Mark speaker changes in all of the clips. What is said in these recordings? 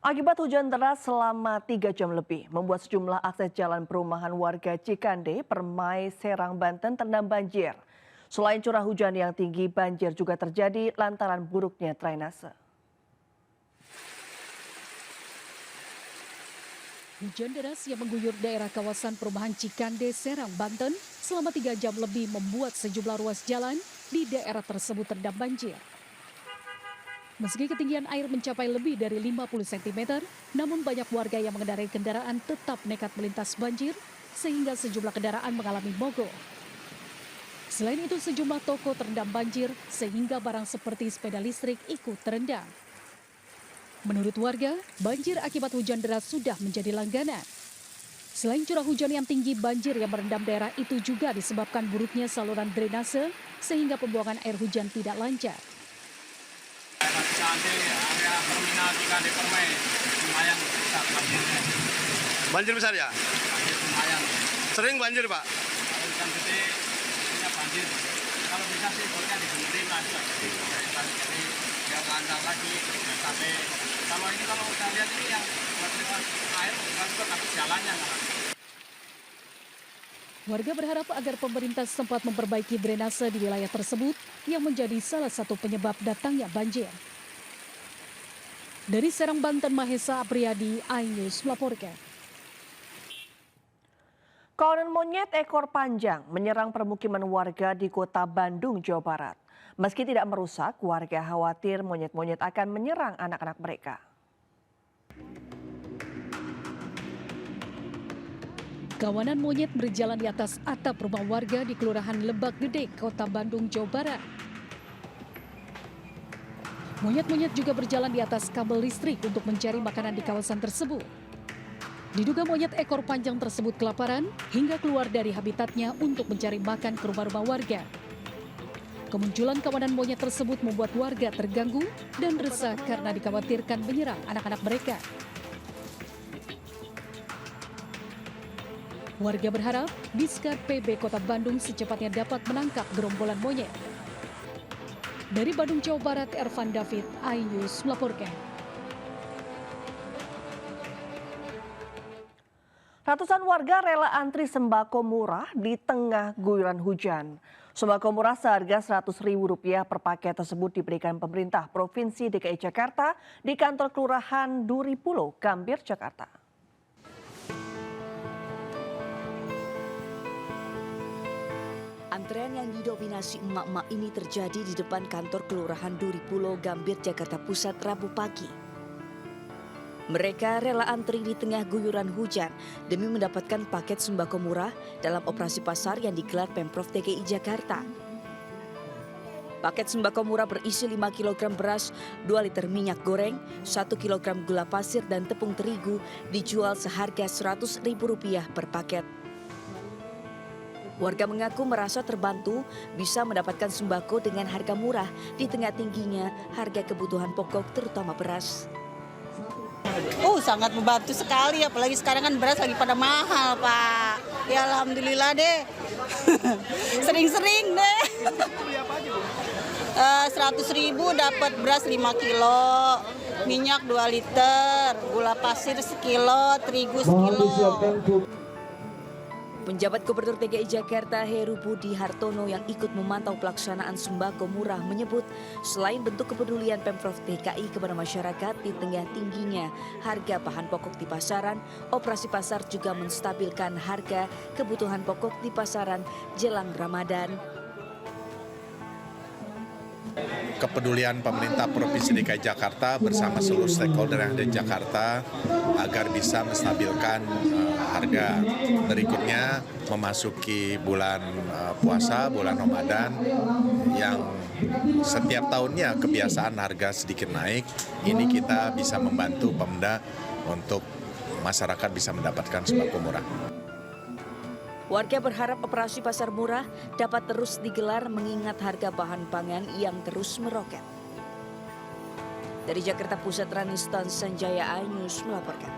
Speaker 1: Akibat hujan deras selama 3 jam lebih, membuat sejumlah akses jalan perumahan warga Cikande, Permai, Serang, Banten terendam banjir. Selain curah hujan yang tinggi, banjir juga terjadi lantaran buruknya drainase.
Speaker 2: Hujan deras yang mengguyur daerah kawasan perumahan Cikande, Serang, Banten selama 3 jam lebih membuat sejumlah ruas jalan di daerah tersebut terendam banjir. Meski ketinggian air mencapai lebih dari 50 cm, namun banyak warga yang mengendarai kendaraan tetap nekat melintas banjir sehingga sejumlah kendaraan mengalami mogok. Selain itu sejumlah toko terendam banjir sehingga barang seperti sepeda listrik ikut terendam. Menurut warga, banjir akibat hujan deras sudah menjadi langganan. Selain curah hujan yang tinggi, banjir yang merendam daerah itu juga disebabkan buruknya saluran drainase sehingga pembuangan air hujan tidak lancar.
Speaker 3: Area terminal Cikande Permai lumayan besar banjirnya.
Speaker 4: Banjir besar ya?
Speaker 3: Banjir lumayan.
Speaker 4: Sering banjir, Pak?
Speaker 3: Kalau hujan gede, punya banjir. Kalau bisa sih botnya dibenerin lah. Jadi biar lancar lagi. Tapi kalau udah lihat ini yang buat air bukan tapi jalannya nggak.
Speaker 2: Warga berharap agar pemerintah sempat memperbaiki drainase di wilayah tersebut yang menjadi salah satu penyebab datangnya banjir. Dari Serang, Banten, Mahesa Apriyadi, iNews melaporkan.
Speaker 1: Kawanan monyet ekor panjang menyerang permukiman warga di kota Bandung, Jawa Barat. Meski tidak merusak, warga khawatir monyet-monyet akan menyerang anak-anak mereka.
Speaker 2: Kawanan monyet berjalan di atas atap rumah warga di Kelurahan Lebak Gede, Kota Bandung, Jawa Barat. Monyet-monyet juga berjalan di atas kabel listrik untuk mencari makanan di kawasan tersebut. Diduga monyet ekor panjang tersebut kelaparan hingga keluar dari habitatnya untuk mencari makan ke rumah-rumah warga. Kemunculan kawanan monyet tersebut membuat warga terganggu dan resah karena dikhawatirkan menyerang anak-anak mereka. Warga berharap Diskar PB Kota Bandung secepatnya dapat menangkap gerombolan monyet. Dari Bandung, Jawa Barat, Ervan David, iNews melaporkan.
Speaker 1: Ratusan warga rela antri sembako murah di tengah guyuran hujan. Sembako murah seharga Rp100.000 per paket tersebut diberikan pemerintah Provinsi DKI Jakarta di kantor Kelurahan Duri Pulo, Gambir, Jakarta.
Speaker 5: Antrean yang didominasi emak-emak ini terjadi di depan kantor Kelurahan Duri Pulo, Gambir, Jakarta Pusat, Rabu pagi. Mereka rela antri di tengah guyuran hujan demi mendapatkan paket sembako murah dalam operasi pasar yang digelar Pemprov DKI Jakarta. Paket sembako murah berisi 5 kg beras, 2 liter minyak goreng, 1 kg gula pasir dan tepung terigu dijual seharga Rp100.000 per paket. Warga mengaku merasa terbantu bisa mendapatkan sembako dengan harga murah di tengah tingginya harga kebutuhan pokok terutama beras.
Speaker 6: Sangat membantu sekali, apalagi sekarang kan beras lagi pada mahal, Pak. Ya alhamdulillah deh. Sering-sering deh. 100.000 dapat beras 5 kilo, minyak 2 liter, gula pasir sekilo, terigu sekilo.
Speaker 5: Penjabat Gubernur DKI Jakarta Heru Budi Hartono yang ikut memantau pelaksanaan sembako murah menyebut selain bentuk kepedulian Pemprov DKI kepada masyarakat di tengah tingginya harga bahan pokok di pasaran, operasi pasar juga menstabilkan harga kebutuhan pokok di pasaran jelang Ramadan.
Speaker 7: Kepedulian pemerintah Provinsi DKI Jakarta bersama seluruh stakeholder yang ada di Jakarta agar bisa menstabilkan harga. Berikutnya memasuki bulan puasa, bulan Ramadan yang setiap tahunnya kebiasaan harga sedikit naik. Ini kita bisa membantu Pemda untuk masyarakat bisa mendapatkan sembako murah.
Speaker 5: Warga berharap operasi pasar murah dapat terus digelar mengingat harga bahan pangan yang terus meroket. Dari Jakarta Pusat, Ranistan Sanjaya, iNews melaporkan.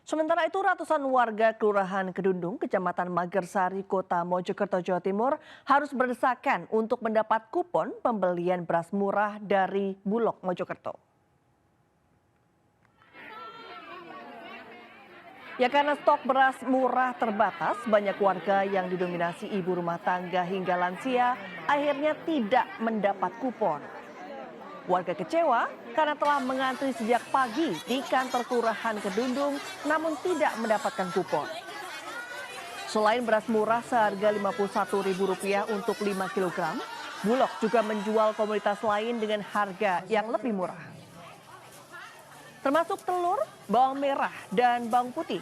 Speaker 1: Sementara itu ratusan warga Kelurahan Kedundung, Kecamatan Magersari, Kota Mojokerto, Jawa Timur harus berdesakan untuk mendapat kupon pembelian beras murah dari Bulog Mojokerto. Ya, karena stok beras murah terbatas, banyak warga yang didominasi ibu rumah tangga hingga lansia akhirnya tidak mendapat kupon. Warga kecewa karena telah mengantri sejak pagi di kantor kelurahan Kedundung namun tidak mendapatkan kupon. Selain beras murah seharga Rp51.000 untuk 5 kg, Bulog juga menjual komoditas lain dengan harga yang lebih murah. Termasuk telur, bawang merah, dan bawang putih.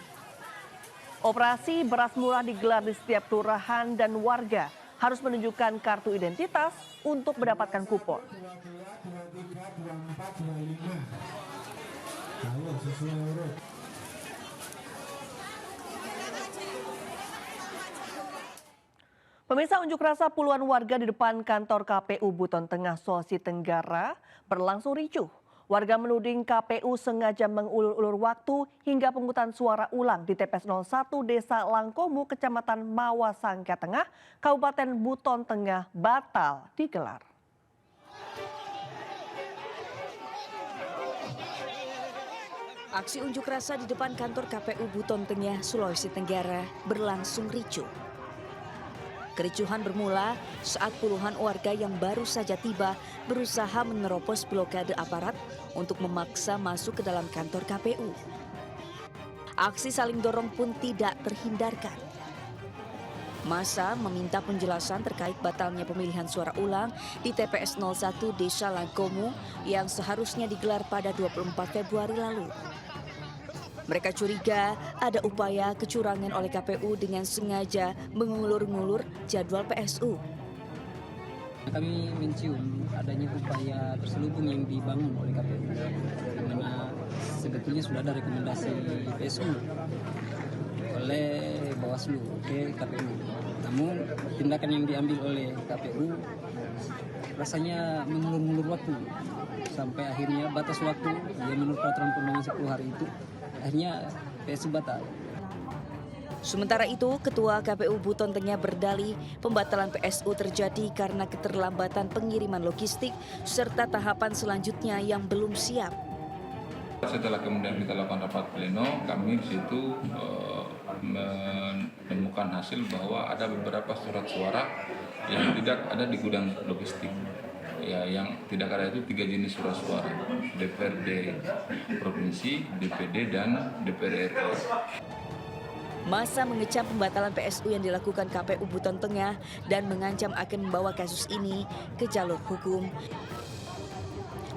Speaker 1: Operasi beras murah digelar di setiap kelurahan dan warga harus menunjukkan kartu identitas untuk mendapatkan kupon. Pemirsa, unjuk rasa puluhan warga di depan kantor KPU Buton Tengah, Sulawesi Tenggara berlangsung ricuh. Warga menuding KPU sengaja mengulur-ulur waktu hingga pemungutan suara ulang di TPS 01 Desa Langkomu, Kecamatan Mawasangka Tengah, Kabupaten Buton Tengah batal digelar.
Speaker 5: Aksi unjuk rasa di depan kantor KPU Buton Tengah, Sulawesi Tenggara berlangsung ricuh. Kericuhan bermula saat puluhan warga yang baru saja tiba berusaha menerobos blokade aparat untuk memaksa masuk ke dalam kantor KPU. Aksi saling dorong pun tidak terhindarkan. Massa meminta penjelasan terkait batalnya pemilihan suara ulang di TPS 01 Desa Langkomu yang seharusnya digelar pada 24 Februari lalu. Mereka curiga ada upaya kecurangan oleh KPU dengan sengaja mengulur-ngulur jadwal PSU.
Speaker 8: Kami mencium adanya upaya terselubung yang dibangun oleh KPU, di mana sebetulnya sudah ada rekomendasi PSU oleh Bawaslu ke KPU. Namun tindakan yang diambil oleh KPU rasanya mengulur-ngulur waktu sampai akhirnya batas waktu yang menurut peraturan perundangan 10 hari itu akhirnya PSU batal.
Speaker 5: Sementara itu, Ketua KPU Buton Tengah berdalih pembatalan PSU terjadi karena keterlambatan pengiriman logistik serta tahapan selanjutnya yang belum siap.
Speaker 9: Setelah kemudian kita lakukan rapat pleno, kami di situ menemukan hasil bahwa ada beberapa surat suara yang tidak ada di gudang logistik. Ya, yang tidak ada itu 3 jenis surat suara, DPRD Provinsi, DPD, dan DPR RI.
Speaker 5: Massa mengecam pembatalan PSU yang dilakukan KPU Buton Tengah dan mengancam akan membawa kasus ini ke jalur hukum.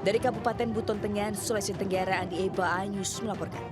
Speaker 5: Dari Kabupaten Buton Tengah, Sulawesi Tenggara, Andi Eba, iNews melaporkan.